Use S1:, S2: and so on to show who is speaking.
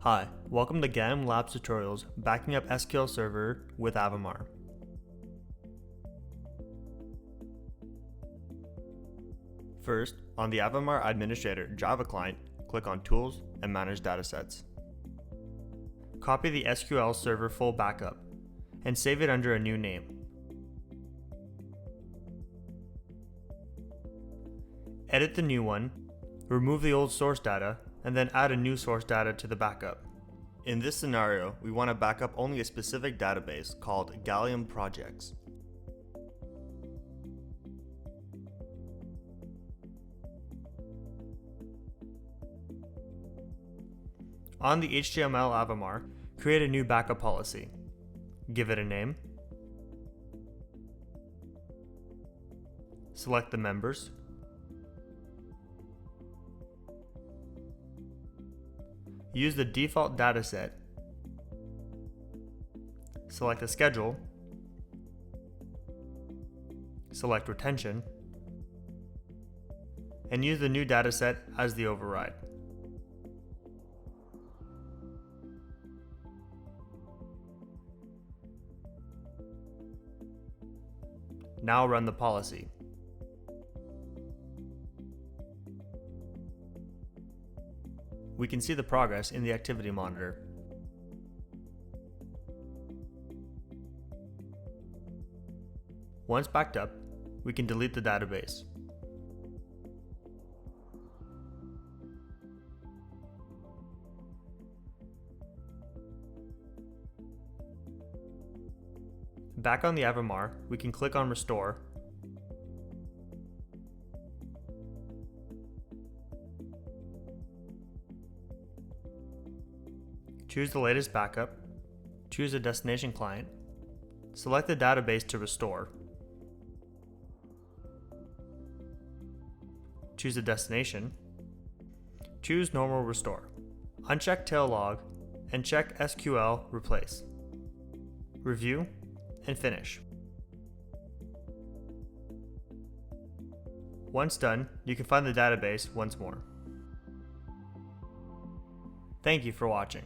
S1: Hi, welcome to Gallium Labs tutorials backing up SQL Server with Avamar. First, on the Avamar Administrator Java client, click on Tools and Manage Datasets. Copy the SQL Server full backup and save it under a new name. Edit the new one, remove the old source data, and then add a new source data to the backup. In this scenario, we want to back up only a specific database called Gallium projects. On the HTML Avamar, create a new backup policy. Give it a name. Select the members. Use the default dataset. Select the schedule. Select retention. And use the new dataset as the override. Now run the policy. We can see the progress in the activity monitor. Once backed up, we can delete the database. Back on the Avamar, we can click on Restore, choose the latest backup, choose a destination client, select the database to restore, choose a destination, choose normal restore, uncheck tail log, and check SQL replace. Review and finish. Once done, you can find the database once more. Thank you for watching.